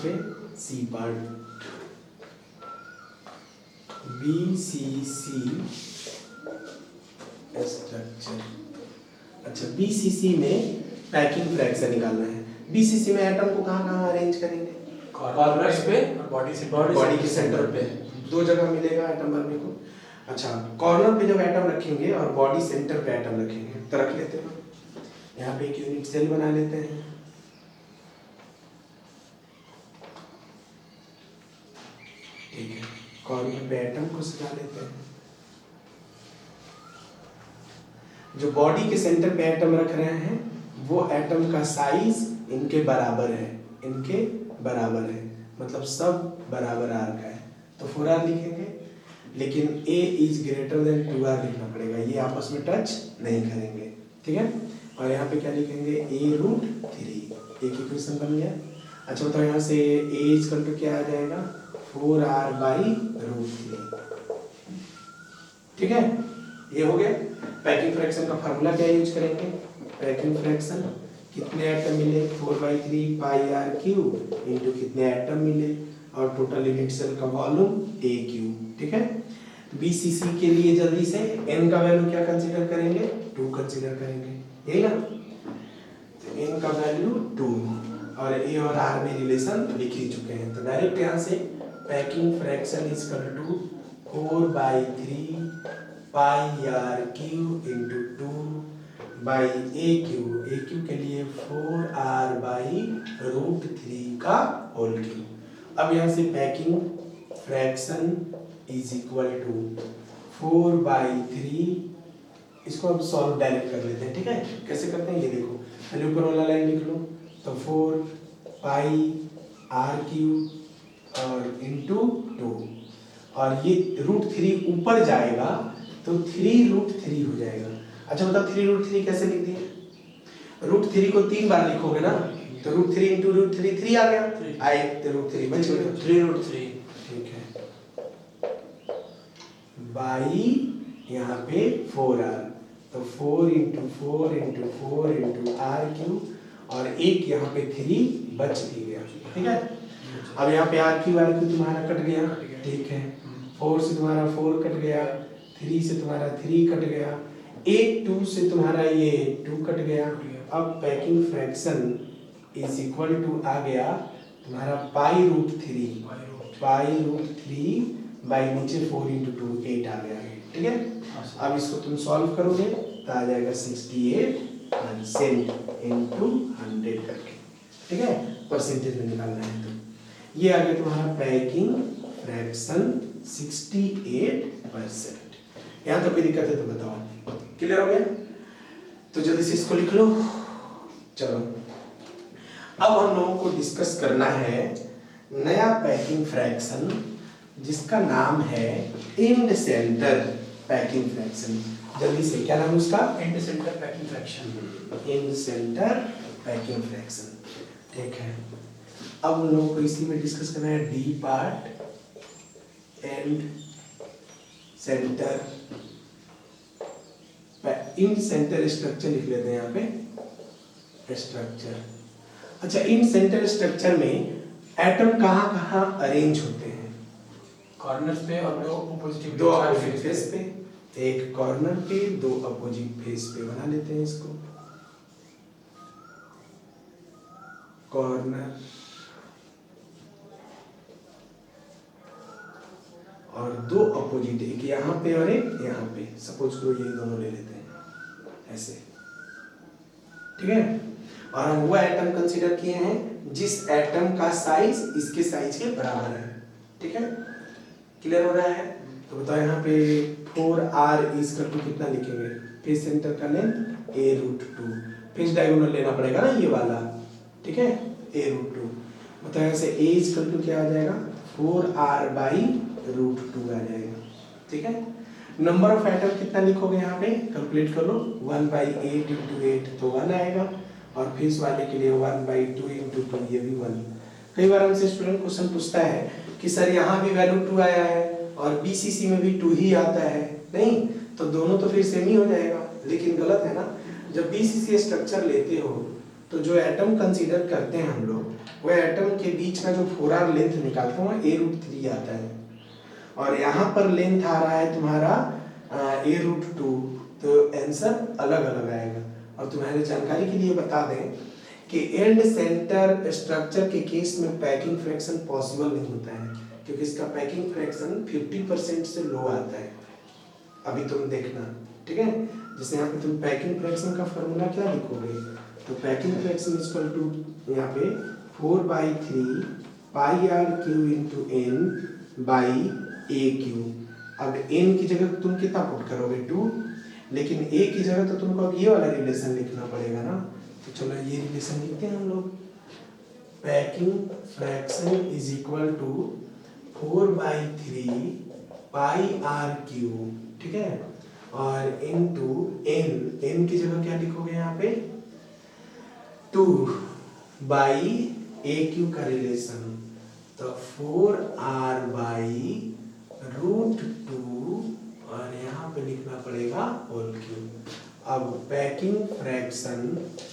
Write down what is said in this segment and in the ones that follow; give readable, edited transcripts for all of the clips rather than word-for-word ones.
पे C part, BCC structure. अच्छा, BCC में पैकिंग फ्रैक्शन निकालना है। BCC में एटम को कहाँ अरेंज करेंगे? कॉर्नर्स पे और बॉडी के सेंटर पे, दो जगह मिलेगा एटम बनने को। अच्छा, कॉर्नर पे जब एटम रखेंगे और बॉडी सेंटर पे एटम रखेंगे तो रख लेते हैं। यहाँ पे एक यूनिट सेल बना लेते हैं। ठीक है, कॉर्नर पे एटम को सजा लेते हैं। जो बॉडी के सेंटर पे एटम रख रहे हैं वो एटम का साइज इनके बराबर है, इनके बराबर है, मतलब सब बराबर आर का है, तो 4r लिखेंगे। लेकिन a is greater than 2r लिखना पड़ेगा, ये आपस में टच नहीं करेंगे। ठीक है, और यहाँ पे क्या लिखेंगे? a√3, एक इक्वेशन बन गया। अच्छा बताओ, यहाँ से a इक्वल टू क्या आ जाएगा? 4r/√3। ठीक है, ये हो गया। पैकिंग फ्रैक्शन का फार्मूला क्या यूज करेंगे? पैकिंग फ्रैक्शन कितने एटम मिले? 4/3 πr³ इंटू कितने एटम मिले और टोटल यूनिट सेल का वॉल्यूम A³। ठीक है, BCC के लिए जल्दी से n का वैल्यू क्या कंसीडर करेंगे? 2 कंसीडर करेंगे, यही ना? तो n का वैल्यू 2 और a और r में रिलेशन लिख ही चुके हैं, तो डायरेक्ट यहाँ से packing fraction is equal to 4/3 πr³ into 2/A³ A³ के लिए 4r/√3 का होल क्यूब। अब यहाँ से packing fraction is equal to 4/3, इसको अब सॉल्व डायरेक्ट कर लेते हैं। ठीक है, कैसे करते हैं ये देखो, पहले ऊपर वाला लाइन लिख लो, तो 4πr³ और इंटू 2, और ये √3 ऊपर जाएगा तो 3√3 हो जाएगा। अच्छा बताओ, 3√3 कैसे लिख दिए? √3 को 3 बार लिखोगे ना, तो √3 इंटू √3 3 आ गया, आए तो √3 बच गया, 3√3। ठीक है, बाई यहाँ पे 4r, तो 4 इंटू 4 इंटू 4 इंटू r³ और एक यहाँ पे 3 बच भी गया। ठीक है, अब यहाँ पे r³ तुम्हारा कट गया। ठीक है, 4 से तुम्हारा 4 कट गया, 3 से तुम्हारा 3 कट गया, 2 से तुम्हारा ये 2 कट गया। अब packing fraction is equal to आ गया तुम्हारा π√3 बाई नीचे 4 इंटू 2 8 आ गया। ठीक है, अब इसको तुम सॉल्व करोगे तो आ जाएगा 68% इंटू 100 करके। ठीक है, परसेंटेज में निकालना है तो ये आ गया तुम्हारा पैकिंग फ्रैक्शन 68%। यहाँ तो कोई दिक्कत है तो बताओ, क्लियर हो गया? तो जल्दी से इसको लिख लो। चलो, अब हम लोगों को डिस्कस करना है नया पैकिंग फ्रैक्शन जिसका नाम है एंड सेंटर पैकिंग फ्रैक्शन। जल्दी से, क्या नाम है उसका? And centre packing fraction. And centre packing fraction. ठीक है, अब हम लोगों को इसी में डिस्कस करना है D part and centre. In centre structure लिख लेते हैं यहाँ पे, स्ट्रक्चर। अच्छा, इन सेंटर स्ट्रक्चर में एटम कहाँ अरेंज होते हैं? कॉर्नर्स पे और दो अपोजिट फेस पे, एक कॉर्नर पे, 2 अपोजिट फेस पे। बना लेते हैं इसको, कॉर्नर और 2 अपोजिट, एक यहाँ पे और एक यहाँ पे। सपोज करो ये दोनों ले लेते हैं ऐसे। ठीक है, और हम वो एटम कंसीडर किए हैं जिस एटम का साइज इसके साइज के बराबर है। ठीक है, क्लियर हो रहा है? तो बताओ यहाँ पे 4r इज इक्वल टू कितना लिखेंगे? फेस सेंटर का लेंथ a√2, फेस डायगोनल लेना पड़ेगा ना ये वाला। ठीक है, a√2। बताओ यहाँ से a इज इक्वल टू क्या आ जाएगा? 4r/√2 आ जाएगा। ठीक है, नंबर ऑफ एटम कितना लिखोगे यहाँ पे? कैलकुलेट कर लो, 1/8 इंटू 8 तो 1 आएगा, और फेस वाले के लिए 1/2 इंटू 2, ये भी 1। कई बार हमसे स्टूडेंट क्वेश्चन पूछता है कि सर यहाँ भी वैल्यू 2 आया है और BCC में भी 2 ही आता है, नहीं तो दोनों तो फिर सेम ही हो जाएगा। लेकिन गलत है ना, जब BCC स्ट्रक्चर लेते हो तो जो एटम कंसीडर करते हैं हम लोग, वो एटम के बीच का जो 4r लेंथ निकालते हैं वो a√3 आता है, और यहाँ पर लेंथ आ रहा है तुम्हारा a√2, तो आंसर अलग अलग आएगा। और तुम्हारी जानकारी के लिए बता दें कि एंड सेंटर स्ट्रक्चर के केस में पैकिंग फ्रैक्शन पॉसिबल नहीं होता है, क्योंकि इसका पैकिंग फ्रैक्शन 50% से लो आता है। अभी तुम देखना, ठीक है। जैसे यहाँ पे तुम पैकिंग फ्रैक्शन का फॉर्मूला क्या लिखोगे, तो पैकिंग फ्रैक्शन इक्वल टू यहाँ पे 4/3 πr³ into n by a³। अब n की जगह तुम कितना पुट करोगे 2, लेकिन a की जगह तो तुमको अब ये वाला रिलेशन लिखना पड़ेगा ना। तो चलो ये रिलेशन लिखते हैं हम लोग, packing fraction is equal to 4/3 πr³, ठीक है, और इनटू n की जगह क्या लिखोगे यहाँ पे 2/a³ का रिलेशन, तो 4r/√2 और यहाँ पे लिखना पड़ेगा होल क्यूब। अब packing fraction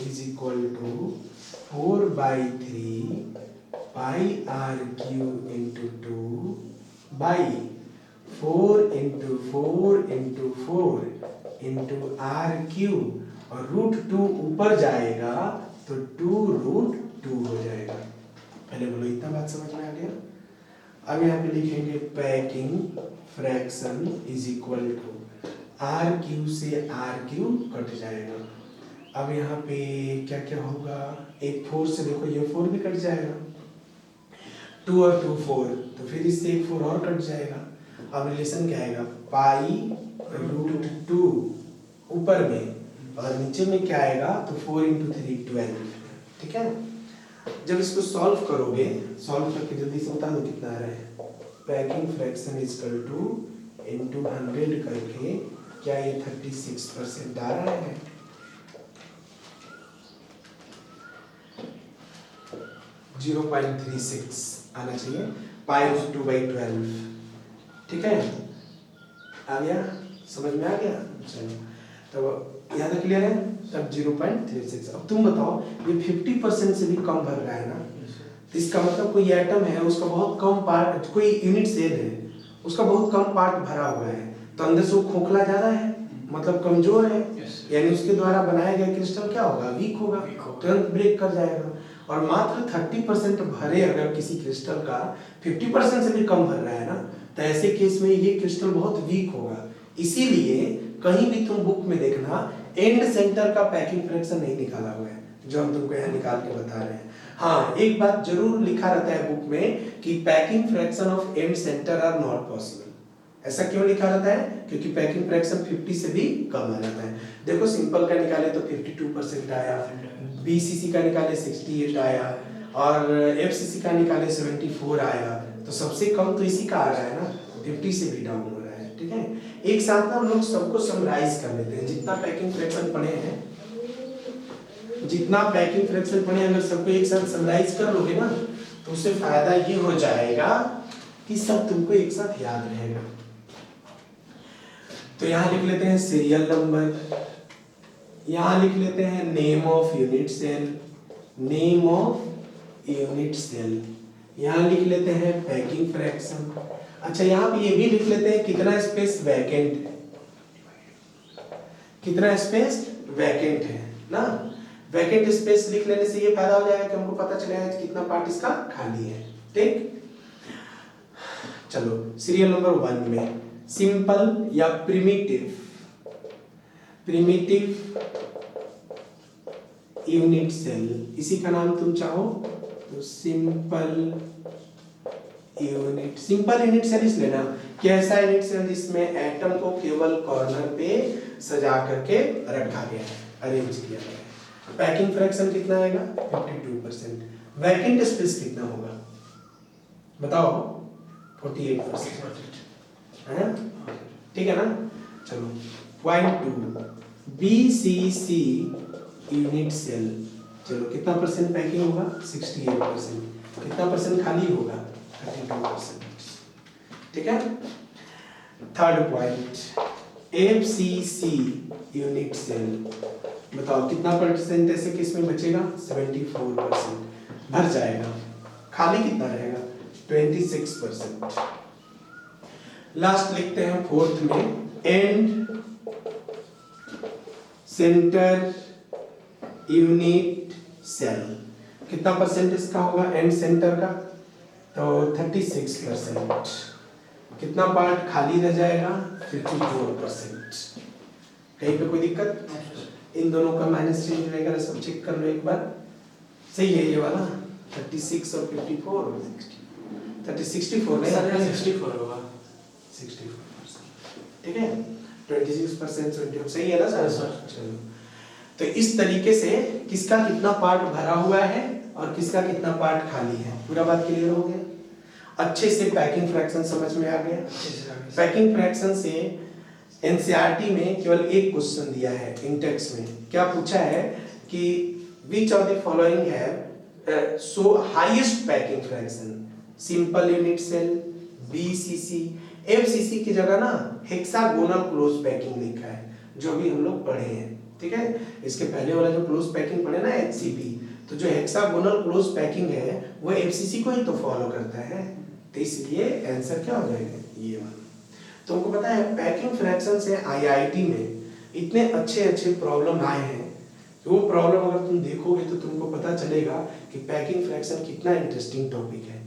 is equal to 4/3 πr³ into 2 by 4 into 4 into 4 into r³ और √2 ऊपर जाएगा तो 2√2 हो जाएगा। पहले बोलो इतना बात समझ में आ गया। अब यहाँ पे लिखेंगे packing fraction is equal to r³ से r³ कट जाएगा। अब यहाँ पे क्या क्या होगा, एक 4 से देखो ये 4 भी कट जाएगा, 2 और 2 4, तो फिर इससे एक 4 और कट जाएगा। अब रिलेशन क्या आएगा π√2 ऊपर में, और नीचे में क्या आएगा तो 4 इंटू 3 12, ठीक है। जब इसको सॉल्व करोगे, सॉल्व करके जल्दी से बता दो कितना आ रहा है। Packing fraction is equal two into 100 करके क्या ये 36% आ रहा है। .36 आना चाहिए, π√2/12, ठीक है। आ गया, समझ में आ गया। चलो तो यहाँ तक क्लियर है, तब 0.36। अब तुम बताओ ये 50% से भी कम भर रहा है ना, तो इसका मतलब कोई एटम है उसका बहुत कम पार्ट, कोई यूनिट सेल है उसका बहुत कम पार्ट भरा हुआ है, तो अंदर से वो खोखला ज्यादा है, मतलब कमजोर है, यानी उसके द्वारा बनाया गया क्रिस्टल क्या होगा, वीक होगा, तुरंत ब्रेक कर जाएगा। और मात्र 30% भरे अगर किसी क्रिस्टल का 50% से भी कम भर रहा है ना, तो ऐसे केस में ये क्रिस्टल बहुत वीक होगा। इसीलिए कहीं भी तुम बुक में देखना एंड सेंटर का पैकिंग फ्रैक्शन नहीं निकाला हुआ है, जो हम तुमको यहाँ निकाल के बता रहे हैं। हाँ, एक बात जरूर लिखा रहता है बुक में कि packing fraction of end centre are not possible. ऐसा क्यों लिखा रहता है, क्योंकि पैकिंग फ्रैक्शन 50 से भी कम आ जाता है। देखो सिंपल का निकाले तो 52% आया, बीसीसी का निकाले 68 आया, और एफसीसी का निकाले 74 आया, तो सबसे कम तो इसी का आ रहा है ना, 50 से भी डाउन हो रहा है, ठीक है। एक साथ ना हम लोग सबको समराइज कर लेते हैं, जितना पैकिंग फ्रैक्शन पढ़े हैं, जितना पैकिंग फ्रैक्शन पढ़े, अगर सबको एक साथ समराइज कर लोगे ना, तो उससे फायदा ये हो जाएगा कि सब तुमको एक साथ याद रहेगा। तो यहाँ लिख लेते हैं सीरियल नंबर, यहाँ लिख लेते हैं name of unit cell, name of unit cell, यहाँ लिख लेते हैं पैकिंग फ्रैक्शन। अच्छा, यहाँ पे ये भी लिख लेते हैं कितना स्पेस वैकेंट है, कितना स्पेस वैकेंट है ना। वैकेंट स्पेस लिख लेने से ये फायदा हो जाएगा कि हमको पता चलेगा कितना पार्ट इसका खाली है, ठीक। चलो सीरियल नंबर 1 में सिंपल या प्रिमिटिव यूनिट सेल, इसी का नाम तुम चाहो तो सिंपल यूनिट सेल इस लेना कि ऐसा यूनिट सेल जिसमें एटम को केवल कॉर्नर पे सजा करके रखा गया है, अरेंज किया गया है। पैकिंग फ्रैक्शन कितना आएगा 52%, वैकेंट स्पेस कितना होगा बताओ 48%, है ठीक है ना। चलो पॉइंट 2 BCC यूनिट सेल, चलो कितना परसेंट पैकिंग होगा 68%, कितना परसेंट खाली होगा 32%, ठीक है। Third point FCC unit cell, बताओ कितना परसेंट ऐसे किस में बचेगा? 74% भर जाएगा। खाली कितना रहेगा? 26%। लास्ट लिखते हैं फोर्थ में, एंड सेंटर यूनिट सेल। कितना परसेंट इसका होगा एंड सेंटर का? तो 36%। कितना पार्ट खाली रह जाएगा? 54%। कहीं पे कोई दिक्कत? इन दोनों का माइनस चेंज रहेगा, सब चेक कर लो एक बार। सही है ये वाला 36 और 54 64 नहीं, 64 होगा। 64%। ठीक है, 26% 20 सही है ना सर? सर। चलो, तो इस तरीके से किसका कितना पार्ट भरा हुआ है और किसका कितना पार्ट खाली है, पूरा बात क्लियर हो गया? अच्छे से पैकिंग फ्रैक्शन समझ में आ गया? पैकिंग फ्रैक्शन से एनसीईआरटी में केवल एक क्वेश्चन दिया है इंटेक्स में। क्या पूछा है कि which of the following have so highest packing fraction? Simple unit cell, BCC, FCC की जगह ना हेक्सागोनल क्लोज पैकिंग लिखा है, जो भी हम लोग पढ़े हैं। ठीक है, इसके पहले वाला जो क्लोज पैकिंग पढ़े ना एचसीपी, तो जो हेक्सागोनल क्लोज पैकिंग है वो एफसीसी को ही तो फॉलो करता है। तो इसलिए आंसर क्या हो जाएगा? ये वाला। तुमको पता है पैकिंग फ्रैक्शन से आईआईटी में इतने अच्छे अच्छे प्रॉब्लम आए हैं, वो प्रॉब्लम अगर तुम देखोगे तो तुमको पता चलेगा कि पैकिंग फ्रैक्शन कितना इंटरेस्टिंग टॉपिक है।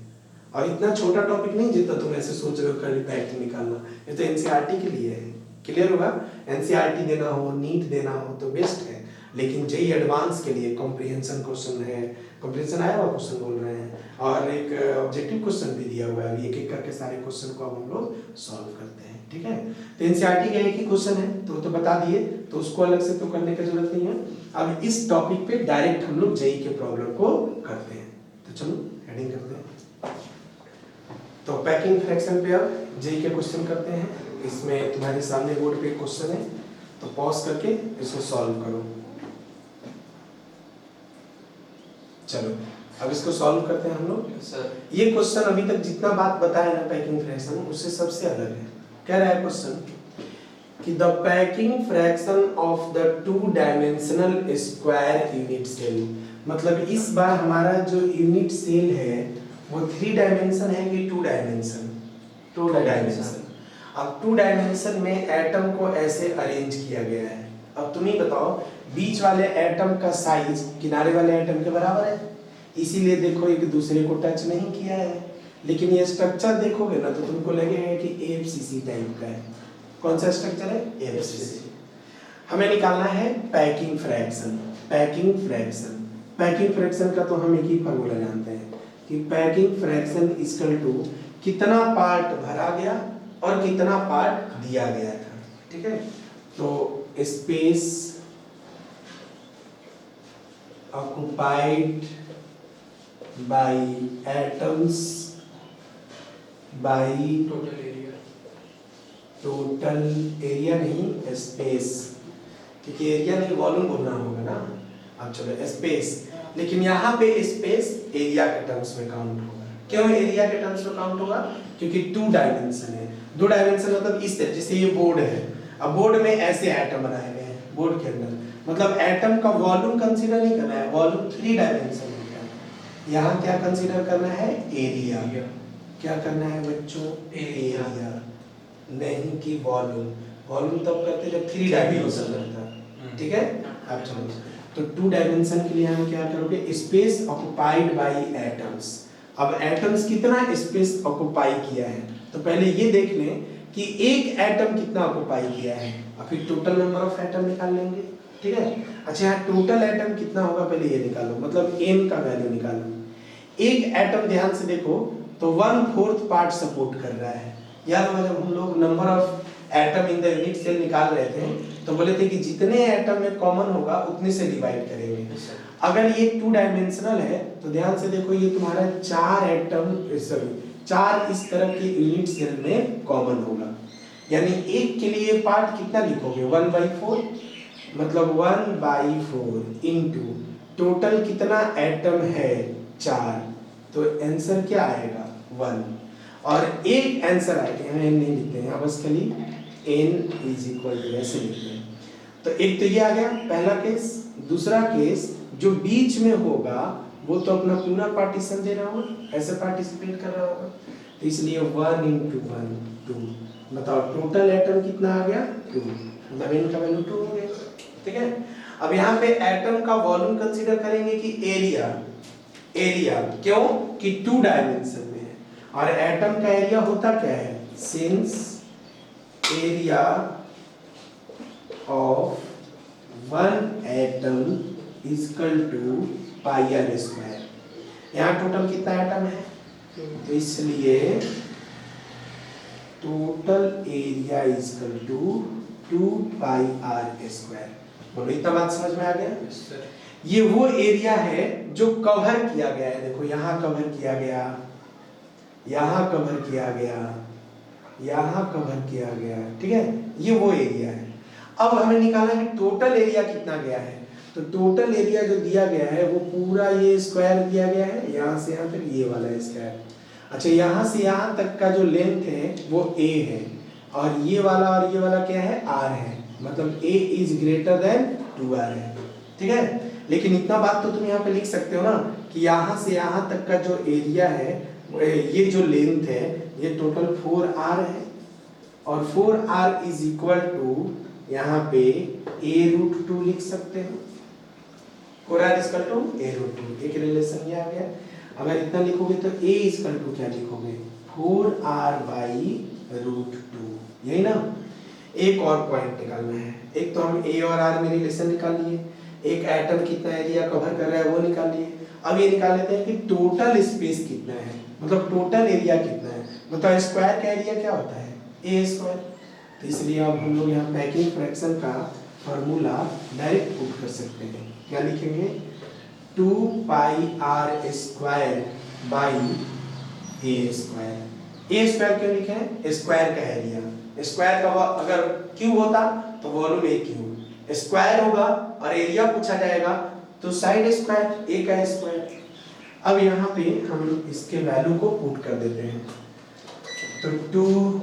और इतना छोटा टॉपिक नहीं जितना तुम ऐसे सोच रहे हो कर पैकिंग निकालना, ये तो एनसीईआरटी के लिए है। क्लियर होगा? एनसीईआरटी देना हो, नीट देना हो तो बेस्ट है, लेकिन जेई एडवांस के लिए कॉम्प्रिहेंशन क्वेश्चन है, कॉम्प्रिहेंशन आया हुआ क्वेश्चन बोल रहे हैं, और एक ऑब्जेक्टिव क्वेश्चन भी दिया हुआ है। एक एक करके सारे क्वेश्चन को हम लोग सॉल्व करते हैं। ठीक है, तो एनसीईआरटी का एक ही क्वेश्चन है तो बता दिए, तो उसको अलग से तो करने की जरूरत नहीं है। अब इस टॉपिक पे डायरेक्ट हम लोग जेई के प्रॉब्लम को करते हैं। तो चलो हेडिंग करते हैं। तो पैकिंग फ्रैक्शन पे अब जेई के क्वेश्चन करते हैं। इसमें तुम्हारे सामने बोर्ड पे क्वेश्चन है, तो पॉज करके इसको सॉल्व करो। चलो अब इसको सॉल्व करते हैं हम लोग। सर ये क्वेश्चन अभी तक जितना बात बताया ना पैकिंग फ्रैक्शन, उससे सबसे अलग है। कह रहा है क्वेश्चन कि the packing fraction of the two dimensional square unit cell, मतलब इस बार हमारा जो यूनिट सेल है वो 3 डायमेंशन है कि 2 डायमेंशन? 2 डायमेंशन। अब 2 डायमेंशन में एटम को ऐसे अरेंज किया गया है। अब तुम ही बताओ बीच वाले एटम का साइज किनारे वाले एटम के बराबर है, इसीलिए देखो एक दूसरे को टच नहीं किया है। लेकिन ये स्ट्रक्चर देखोगे ना तो तुमको लगेगा कि एफसीसी टाइप का है। कौन सा स्ट्रक्चर है? एफसीसी। हमें निकालना है packing fraction. Packing fraction, packing fraction का तो हम एक ही फार्मूला जानते हैं कि पैकिंग फ्रैक्शन इक्वल टू कितना पार्ट भरा गया और कितना पार्ट दिया गया था। ठीक है, तो space occupied by atoms by total area नहीं स्पेस, क्योंकि एरिया नहीं वॉल्यूम बोलना होगा ना। अब चलो स्पेस, लेकिन यहाँ पे स्पेस एरिया के टर्म्स में काउंट होगा। क्यों एरिया के टर्म्स में काउंट होगा? क्योंकि 2 डायमेंशन है। 2 डायमेंशन मतलब इस तरह, जैसे ये बोर्ड है, अब बोर्ड में ऐसे एटम बनाए गए हैं बोर्ड के अंदर, मतलब एटम का वॉल्यूम कंसीडर नहीं करना है, वॉल्यूम 3 डायमेंशन है। यहाँ क्या कंसीडर करना है? एरिया। क्या करना है बच्चों? एरिया, नहीं कि वॉल्यूम। वॉल्यूम तब करते जब 3 डायमेंशन रहता। ठीक है, अब चलो तो 2 डायमेंशन के लिए हम क्या करोगे? Space occupied by atoms. अब एटम्स कितना स्पेस ऑक्युपाई किया है, तो पहले ये देख लें कि एक एटम कितना ऑक्युपाई किया है, और फिर टोटल नंबर ऑफ एटम निकाल लेंगे। ठीक है, अच्छा यहाँ टोटल एटम कितना होगा पहले ये निकालो, मतलब n का वैल्यू निकालो। एक एटम ध्यान से देखो तो 1/4 पार्ट सपोर्ट कर रहा है। याद होगा जब हम लोग number of atom in the unit cell निकाल रहे थे तो बोले थे कि जितने एटम में कॉमन होगा उतने से डिवाइड करेंगे। अगर ये 2 डायमेंशनल है तो ध्यान से देखो ये तुम्हारा 4 एटम सॉरी 4 इस तरह के यूनिट सेल में कॉमन होगा, यानी एक के लिए पार्ट कितना लिखोगे? 1/4, मतलब 1/4 इनटू टोटल कितना एटम है? 4, तो आंसर क्या आएगा? 1। और एक आंसर आएगा, यहाँ n नहीं लिखते हैं, बस खाली n = ऐसे लिखते हैं। तो एक तो ये आ गया पहला केस। दूसरा केस जो बीच में होगा वो तो अपना पूरा पार्टीशन दे रहा होगा, ऐसे पार्टिसिपेट कर रहा होगा, तो इसलिए 1 × 1 2। बताओ टोटल एटम कितना आ गया 2, मतलब इनका वैल्यू 2 हो गया। ठीक है, अब यहाँ पे एटम का वॉल्यूम कंसीडर करेंगे कि एरिया। एरिया क्यों कि 2 डायमेंशन में है, और एटम का एरिया होता क्या है, since area of 1 atom equal to pi R square. यहाँ टोटल कितना एटम है, तो इसलिए total area equal to 2 pi R square. बोलो इतना बात समझ में आ गया? Yes, sir. ये वो एरिया है जो कवर किया गया है। देखो यहाँ कवर किया गया, यहाँ कवर किया गया, यहाँ कवर किया गया। ठीक है, ये वो एरिया है। अब हमें निकालना है टोटल एरिया कितना गया है। तो टोटल एरिया जो दिया गया है वो पूरा ये स्क्वायर दिया गया है, यहाँ से यहाँ तक ये वाला स्क्वायर। अच्छा, यहाँ से यहाँ तक का जो लेंथ है वो a है, और ये वाला क्या है, r है, मतलब a is greater than 2r है। ठीक है, लेकिन इतना बात तो तुम यहाँ पे लिख सकते हो ना कि यहाँ से यहाँ तक का जो एरिया है, ये जो लेंथ है, ये टोटल 4r है, और 4r इज इक्वल टू यहाँ पे a√2 लिख सकते हो। 4r is equal to a√2, एक रिलेशन ये आ गया। अगर इतना लिखोगे तो a इज इक्वल टू क्या लिखोगे, 4r/√2, यही ना। एक और पॉइंट निकालना है। एक तो हम a और r में रिलेशन निकाल लिए, एक एटम कितना एरिया कवर कर रहा है वो निकाल लिए। अब ये निकाल लेते हैं कि टोटल स्पेस कितना है, मतलब टोटल एरिया कितना है। मतलब स्क्वायर का एरिया क्या होता है, a²। तो इसलिए अब हम लोग यहाँ पैकिंग फ्रैक्शन का फॉर्मूला डायरेक्ट पुट कर सकते हैं। क्या लिखेंगे, 2 पाई r square by a²। a² क्यों लिखे हैं, स्क्वायर का एरिया। स्क्वायर का अगर क्यूब होता तो वॉल्यूम a क्यूब, स्क्वायर होगा और एरिया पूछा जाएगा तो साइड स्क्वायर, a का स्क्वायर। अब यहाँ पे हम इसके वैल्यू को पुट कर देते हैं। तो 2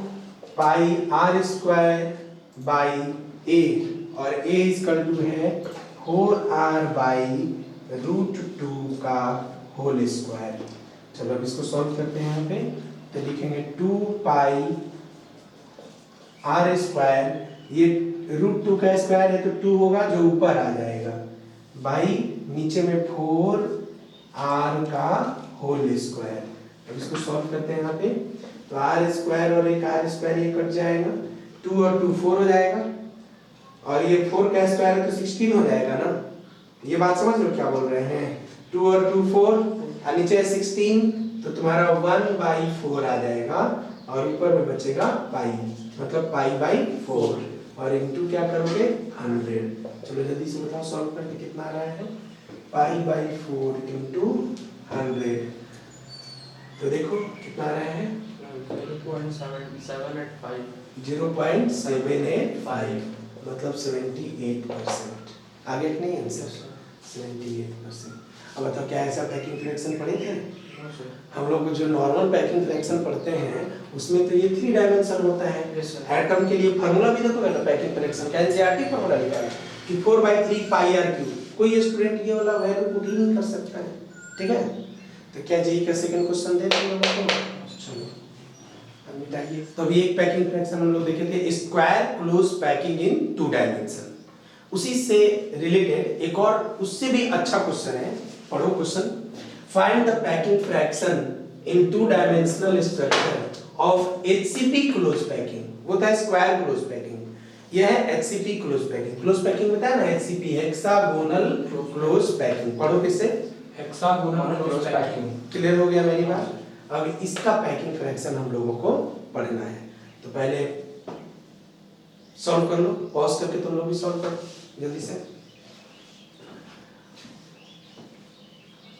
पाई r स्क्वायर बाई a, और a इक्वल टू है 4r/√2 का होल स्क्वायर। चलो अब इसको सॉल्व करते हैं। यहाँ पे तो लिखेंगे 2 पाई r स्क्वायर, ये √2 का स्क्वायर है तो 2 होगा जो ऊपर आ जाएगा, बाई नीचे में 4r का होल स्क्वायर। अब इसको सॉल्व करते हैं यहाँ पे, तो r² और एक r² ये कट जाएगा, 2 और 2 4 हो जाएगा, और ये 4 का स्क्वायर है तो 16 हो जाएगा ना। ये बात समझ लो क्या बोल रहे हैं, 2 और 2 4 और नीचे है 16, तो तुम्हारा 1/4 आ जाएगा, और ऊपर में बचेगा पाई, मतलब पाई/4, और इनटू क्या करोगे 100। चलो जल्दी से बताओ सॉल्व करके कितना आ रहा है, पाई/4 × 100। तो देखो कितना आ रहा है 0.785, मतलब 78%। आगे कि नहीं आंसर, 78%। अब बताओ क्या ऐसा पैकिंग फ्रैक्शन पढ़े थे हम लोग? जो नॉर्मल पैकिंग फ्रैक्शन पढ़ते हैं उसमें तो ये 3 डायमेंशन होता है। एटम के लिए फार्मूला भी देखो ना पैकिंग फ्रैक्शन का, एनसीईआरटी फार्मूला निकाला कि 4/3 पाई r क्यूब। कोई स्टूडेंट ये वाला वैल्यू पुट ही नहीं कर सकता है। ठीक है, तो क्या जेईई का सेकंड क्वेश्चन दे दें लोगों को? चलो अब मिटाइए। तो अभी एक पैकिंग फ्रैक्शन हम लोग देखे थे, square close packing in 2 dimension. उसी से रिलेटेड एक और उससे भी अच्छा क्वेश्चन है, पढ़ो question. Find the packing fraction in 2 dimensional structure of HCP close packing. वो था स्क्वायर क्लोज पैकिंग, यह है HCP close packing. Close packing बताया ना, HCP हेक्सागोनल क्लोज पैकिंग। पढ़ो किसे, हेक्सागोनल क्लोज पैकिंग। क्लियर हो गया मेरी बात? अब इसका पैकिंग फ्रैक्शन हम लोगों को पढ़ना है, तो पहले सॉल्व कर लो, पॉज करके तुम लोग भी सॉल्व करो जल्दी से।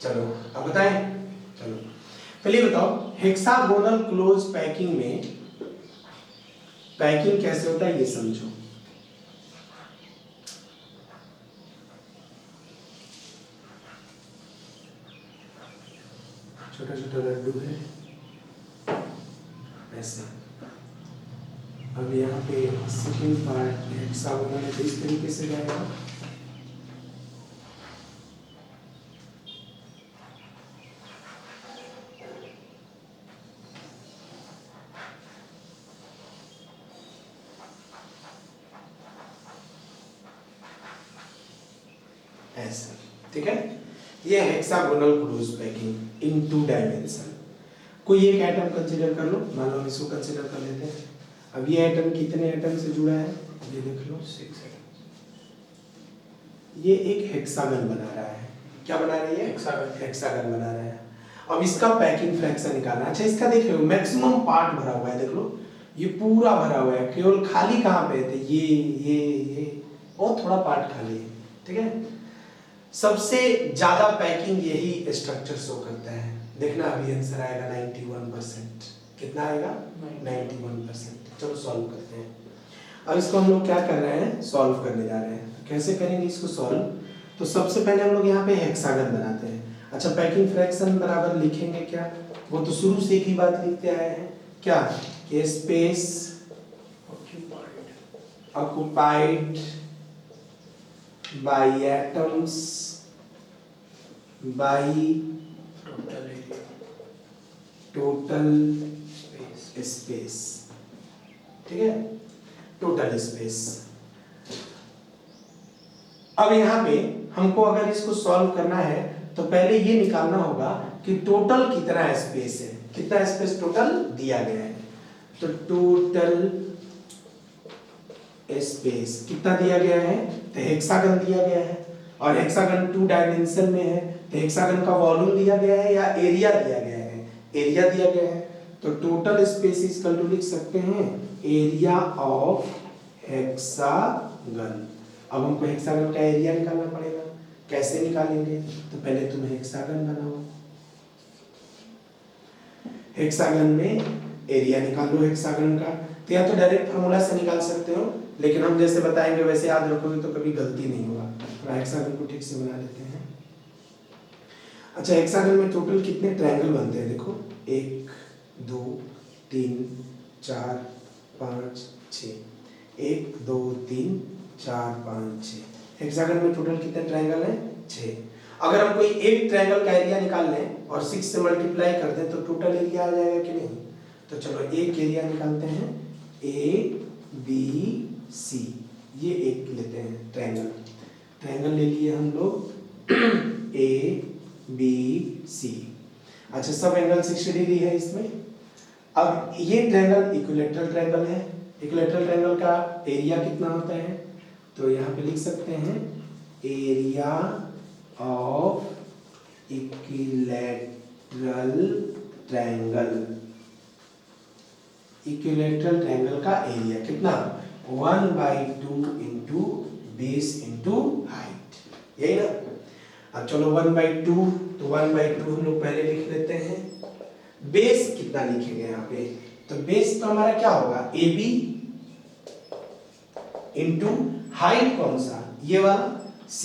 चलो अब बताएं। चलो पहले बताओ, हेक्सागोनल क्लोज पैकिंग में पैकिंग कैसे होता है ये समझो। छोटा छोटा लड्डू है ऐसे, अब यहाँ पे सेकेंड पार्ट हेक्सागोनल है तो इस तरीके से जाएगा। ऐसा, ठीक है। ये hexagonal close packing in 2 dimension. कोई एक एटम कंसीडर कर लो, मान लो हम इसको कंसीडर कर लेते हैं। अब ये एटम कितने एटम से जुड़ा है, ये देख लो 6 एटम। ये एक हेक्सागन बना रहा है। क्या बना रही है? हेक्सागन बना रहा है। अब इसका पैकिंग फ्रैक्शन निकालना। अच्छा इसका देख लो मैक्सिमम पार्ट भरा हुआ है, देख लो ये पूरा भरा हुआ है, केवल खाली कहाँ पे थे, ये और थोड़ा पार्ट खाली है, ठीक है। सबसे ज्यादा पैकिंग यही स्ट्रक्चर शो करता है। देखना अभी आंसर आएगा 91%। कितना आएगा? 91%। चलो सॉल्व करते हैं। अब इसको हम लोग क्या कर रहे हैं, सॉल्व करने जा रहे हैं। तो कैसे करेंगे इसको सॉल्व? तो सबसे पहले हम लोग यहाँ पे हेक्सागन बनाते हैं। अच्छा पैकिंग फ्रैक्शन बराबर लिखेंगे क्या? वो तो शुरू से एक ही बात लिखते आए हैं, क्या कि space occupied by atoms by total space, ठीक है, टोटल स्पेस। अब यहाँ पे हमको अगर इसको सॉल्व करना है तो पहले ये निकालना होगा कि टोटल कितना स्पेस है, कितना स्पेस टोटल दिया गया है। तो टोटल स्पेस कितना दिया गया है, तो हेक्सागन दिया गया है और हेक्सागन 2 डायमेंशन में है, तो हेक्सागन का वॉल्यूम दिया गया है या एरिया दिया गया है, एरिया दिया गया है। तो टोटल स्पेस इक्वल टू लिख सकते हैं एरिया ऑफ हेक्सागन। अब हमको हेक्सागन का एरिया निकालना पड़ेगा। कैसे निकालेंगे? तो पहले तुम हेक्सागन बनाओ, हेक्सागन में एरिया निकालो हेक्सागन का। तो या तो डायरेक्ट फार्मूला से निकाल सकते हो, लेकिन हम जैसे बताएंगे वैसे याद रखोगे तो कभी गलती नहीं होगा। तो हेक्सागन को ठीक से बना लेते हैं। अच्छा हेक्सागन में टोटल कितने ट्रायंगल बनते हैं? देखो 1 2 3 4 5 6, 1 2 3 4 5 6। हेक्सागन में टोटल कितने ट्रायंगल हैं? 6। अगर हम कोई एक ट्रायंगल का एरिया निकाल लें और 6 से मल्टीप्लाई कर दें तो टोटल एरिया आ जाएगा कि नहीं? तो चलो एक एरिया निकालते हैं, ए बी सी, ये एक लेते हैं ट्रायंगल। ट्रायंगल ले लिए हम लोग ए बी सी। अच्छा सब एंगल 60 डिग्री है इसमें। अब ये ट्रायंगल इक्विलैटरल ट्रायंगल है। इक्विलैटरल ट्रायंगल का एरिया कितना होता है? तो यहाँ पे लिख सकते हैं area of equilateral triangle. Equilateral triangle का एरिया कितना? 1/2 इंटू बेस इंटू हाइट, यही ना। अब चलो 1/2, तो 1/2 हम लोग पहले लिख लेते हैं। बेस कितना लिखेंगे यहाँ पे? तो बेस तो हमारा क्या होगा? AB इंटू हाइट कौन सा? ये वाला C,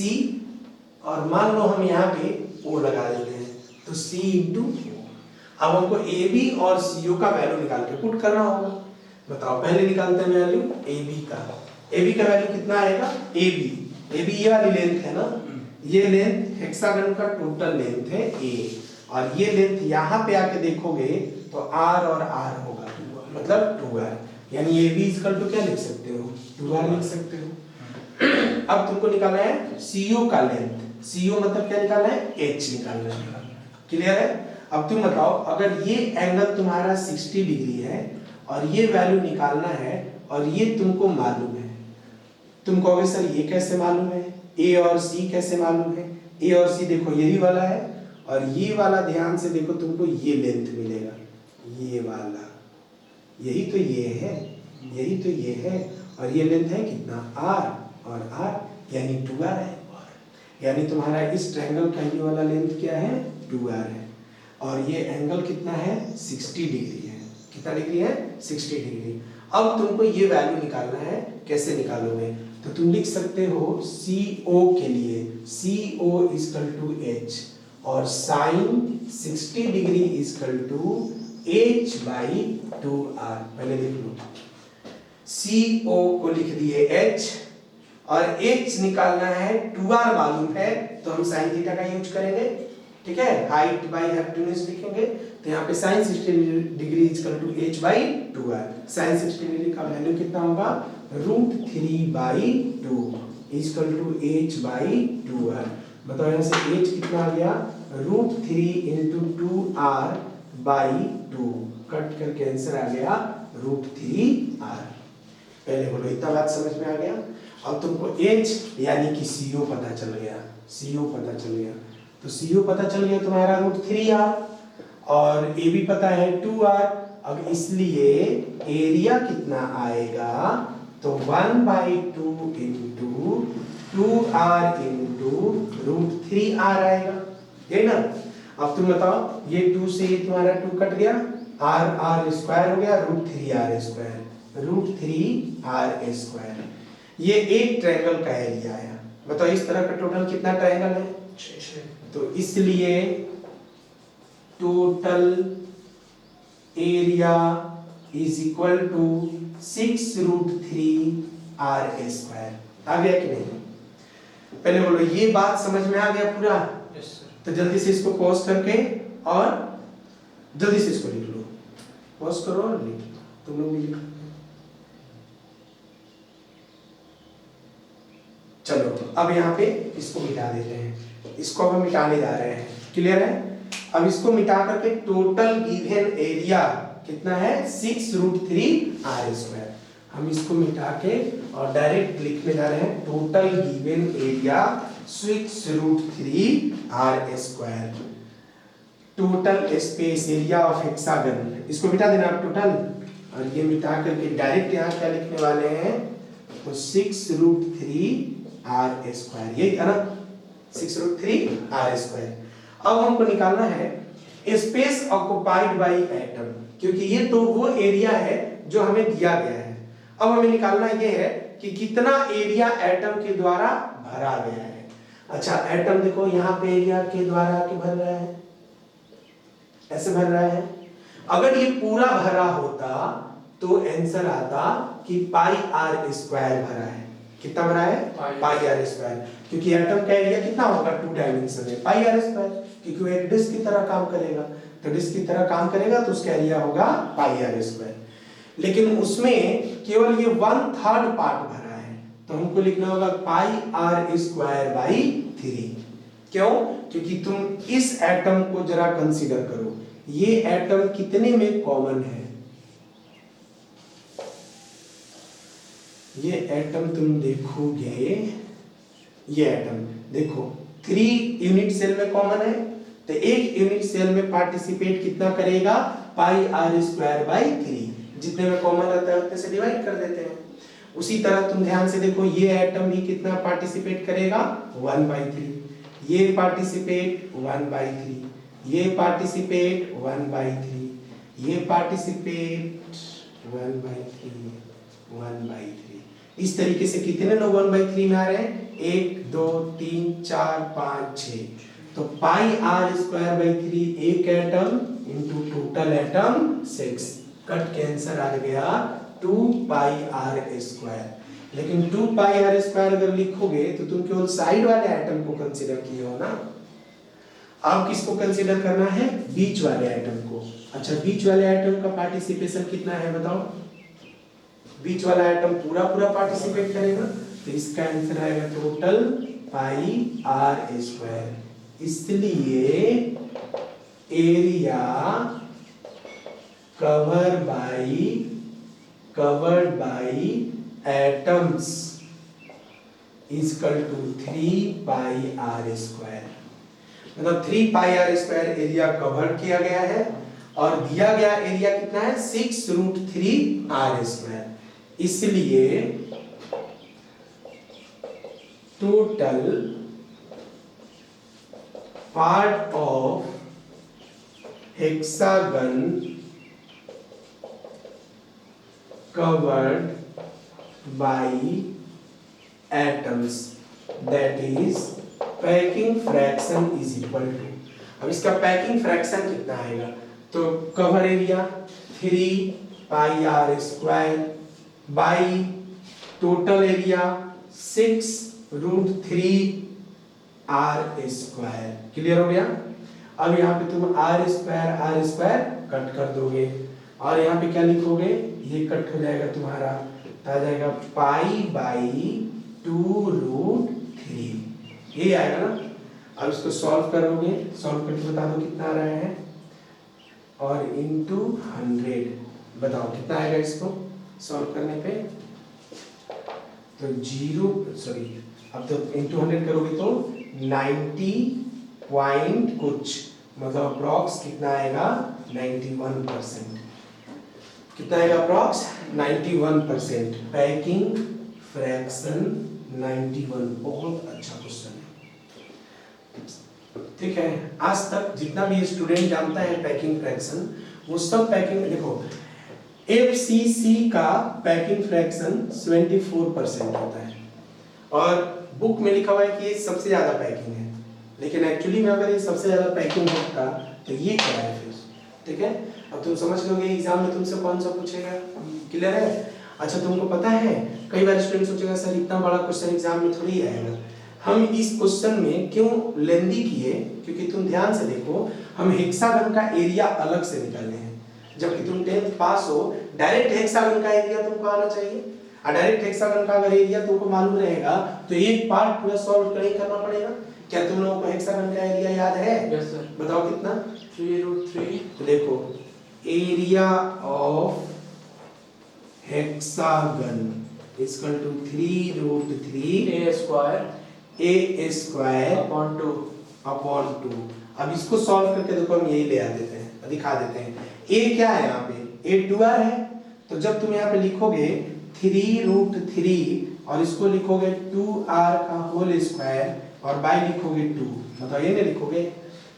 और मान लो हम यहाँ पे O लगा देते हैं तो C इंटू Q। अब हमको AB और CO का वैल्यू निकाल के पुट करना होगा। बताओ पहले निकालते हैं वैल्यू AB का। AB का वैल्यू कितना आएगा? AB ये वाली लेंथ है ना, ये लेंथ हेक्सागन का टोटल लेंथ है A, और ये लेंथ यहाँ पे आके देखोगे तो R और R होगा, मतलब 2R। यानी AB इक्वल टू क्या लिख सकते हो? 2R लिख सकते हो। अब तुमको निकालना है CO का लेंथ। CO मतलब क्या निकालना है? H निकालना है। क्लियर है? अब तुम बताओ अगर ये एंगल तुम्हारा 60 डिग्री है और ये वैल्यू निकालना है और ये तुमको मालूम है, तुम कहोगे सर ये कैसे मालूम है, A और C कैसे मालूम है? A और C देखो यही वाला है, और ये वाला ध्यान से देखो तुमको ये लेंथ मिलेगा, ये वाला, यही तो ये है, यही तो ये है, और ये लेंथ है कितना? R और R यानी 2R है। यानी तुम्हारा इस ट्रायंगल का ये वाला लेंथ क्या है? 2R है, और ये एंगल कितना है? 60 डिग्री है। कितना डिग्री है? 60 डिग्री। अब तुमको ये वैल्यू निकालना है। कैसे निकालोगे? तो तुम लिख सकते हो CO के लिए CO इक्वल टू H, और sine 60 degree equal to H/2R। पहले लिख लो CO को लिख दिए H, और H निकालना है 2R मालूम है तो हम साइन थीटा का यूज करेंगे, ठीक है। हाइट बाई हाइपोटेन्यूज लिखेंगे तो यहाँ पे sine 60 degree equal to H by 2R। Sine 60 degree का वैल्यू कितना होगा, √3/2 equal to H by 2R। बताओ यहाँ से H कितना आ गया, √3 into 2R बाई 2, कट करके आंसर आ गया √3R। पहले बोलो इतना बात समझ में आ गया। अब तुमको H यानी कि CO पता चल गया, CO पता चल गया, तो CO पता चल गया तुम्हारा √3R, और A भी पता है 2R। अब इसलिए एरिया कितना आएगा, तो 1/2 into 2R into √3R आएगा, यही ना। अब तुम बताओ, ये 2 से ये तुम्हारा 2 कट गया, R स्क्वायर हो गया, √3R स्क्वायर, √3R²। ये एक ट्रायंगल का एरिया आया। बताओ इस तरह का टोटल कितना ट्रायंगल है, 6। तो इसलिए total area is equal to 6√3R²। आ गया कि नहीं? पहले बोलो ये बात समझ में आ गया पूरा? Yes sir. तो जल्दी से इसको पॉज करके और जल्दी से इसको लिख लो, पॉज करो और लिख लो, तुम लोग भी लिखो। चलो अब यहाँ पे इसको मिटा देते हैं, इसको अब हम मिटाने जा रहे हैं, क्लियर है। अब इसको मिटा करके टोटल गिवन एरिया कितना है, 6√3R²। हम इसको मिटा के और डायरेक्ट लिखने जा रहे हैं total given area 6√3R²। Total space area of hexagon, इसको मिटा देना आप टोटल, और ये मिटा करके डायरेक्ट यहाँ क्या लिखने वाले हैं, तो 6√3R², यही है ना, 6√3R²। अब हमको निकालना है स्पेस ऑक्युपाइड बाय एटम, क्योंकि ये तो वो एरिया है जो हमें दिया गया है। अब हमें निकालना ये है कि कितना एरिया एटम के द्वारा भरा गया है। अच्छा एटम देखो यहाँ पे एरिया के द्वारा के भर रहा है, ऐसे भर रहा है। अगर ये पूरा भरा होता तो आंसर आता कि πr² भरा है। कितना भरा है, πr², क्योंकि एटम का एरिया कितना होगा 2 डायमेंशन में, πr², क्योंकि वो एक डिस्क की तरह काम करेगा, तो डिस्क की तरह काम करेगा तो उसका एरिया होगा πr²। लेकिन उसमें केवल ये 1/3 पार्ट भरा है, तो हमको लिखना होगा πr²/3। क्यों? क्योंकि तुम इस एटम को जरा कंसीडर करो, ये एटम कितने में कॉमन है, ये एटम तुम देखोगे, ये एटम देखो 3 यूनिट सेल में कॉमन है, तो एक यूनिट सेल में पार्टिसिपेट कितना करेगा, πr²/3, जितने में कॉमन रहता है उतने से डिवाइड कर देते हैं। उसी तरह तुम ध्यान से देखो, ये एटम भी कितना पार्टिसिपेट करेगा, 1/3, ये पार्टिसिपेट 1/3, ये पार्टिसिपेट 1/3, ये पार्टिसिपेट 1/3। इस तरीके से कितने लोग 1/3 में आ रहे हैं, 1 2 3 4 5 6, तो πr²/3 एक atom into total atom 6, cut के आंसर आ गया 2πr²। लेकिन 2πr² अगर लिखोगे तो तुम केवल साइड वाले एटम को कंसीडर किए हो ना, अब किसको कंसीडर करना है, बीच वाले एटम को। अच्छा बीच वाले एटम का पार्टिसिपेशन कितना है बताओ, बीच वाला एटम पूरा पार्टिसिपेट करेगा, तो इसका आंसर आएगा टोटल πr²। इसलिए area covered by atoms equal to 3πr²। मतलब 3πr² एरिया कवर किया गया है, और दिया गया एरिया कितना है, 6√3R²। इसलिए total part of hexagon covered by atoms, that is packing fraction is equal to, अब इसका पैकिंग फ्रैक्शन कितना आएगा, तो cover area 3πr² by total area 6√3r²। Clear हो गया? अब यहाँ पे तुम r² कट कर दोगे और यहाँ पे क्या लिखोगे, ये कट हो जाएगा तुम्हारा, तो आ जाएगा π/2√3, ये आएगा ना। अब इसको सॉल्व करोगे, सॉल्व करके बता दो कितना आ रहा है, और इनटू 100 बताओ कितना आएगा इसको सॉल्व करने पे। तो अब तो इनटू 100 करोगे तो 90 पॉइंट कुछ, मतलब अप्रॉक्स कितना आएगा 91%। कितना आएगा अप्रॉक्स 91%। पैकिंग फ्रैक्शन 91, बहुत अच्छा क्वेश्चन है। ठीक है, आज तक जितना भी स्टूडेंट जानता है पैकिंग फ्रैक्शन, वो सब पैकिंग, देखो FCC का पैकिंग फ्रैक्शन 74% होता है और बुक में लिखा हुआ है कि ये सबसे ज्यादा पैकिंग है, लेकिन एक्चुअली में अगर ये सबसे ज्यादा पैकिंग होता तो ये क्या है फिर? ठीक है, अब तुम समझ लोगे एग्जाम में तुमसे कौन सा पूछेगा। क्लियर है? अच्छा, तुमको पता है कई बार स्टूडेंट सोचेगा सर इतना बड़ा क्वेश्चन एग्जाम में थोड़ी आएगा। हम इस क्वेश्चन में क्यों लेंदी किए, क्योंकि तुम ध्यान से देखो, हम हेक्सागन का एरिया अलग से निकाले हैं, जबकि तुम 10th पास हो, डायरेक्ट हेक्सागन का एरिया तुमको आना चाहिए। और डायरेक्ट हेक्सागन का अगर एरिया तुमको मालूम रहेगा तो एक पार्ट पूरा सॉल्व नहीं करना पड़ेगा। क्या तुम लोगों को हेक्सागन का एरिया याद है? Yes sir. बताओ कितना? 3√3। तो देखो area of hexagon equal to 3√3 अब इसको सॉल्व करके देखो, हम यही ले आ देते हैं, दिखा देते हैं। a क्या है यहाँ पे? a 2r है, तो जब तुम यहाँ पे लिखोगे 3√3 और इसको लिखोगे 2r का होल स्क्वायर और बाई लिखोगे 2, मतलब ये नहीं लिखोगे,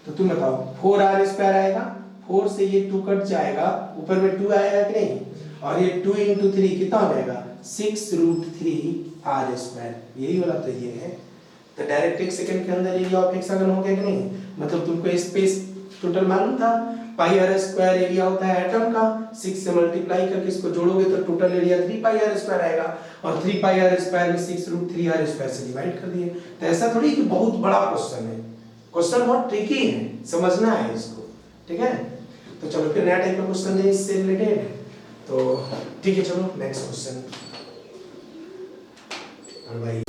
तो तुम बताओ 4r² आएगा, 4 से ये 2 कट जाएगा, ऊपर में 2 आएगा कि नहीं, और ये 2 × 3 कितना हो जाएगा 6√3r², यही वाला तो ये है। तो डायरेक्ट एक सेकंड के अंदर एरिया ऑफ हेक्सागन हो गया कि नहीं? मतलब तुमको स्पेस टोटल मालूम था, πr² एरिया होता है एटम का, 6 से मल्टीप्लाई करके इसको जोड़ोगे तो टोटल एरिया 3πr² आएगा, और 3πr² में 6√3r² से डिवाइड कर दिए। तो ऐसा थोड़ी कि बहुत बड़ा क्वेश्चन है, क्वेश्चन बहुत ट्रिकी है, समझना है इसको। ठीक है, तो चलो फिर नया टाइप का क्वेश्चन है इससे रिलेटेड। तो ठीक है, चलो नेक्स्ट क्वेश्चन। और भाई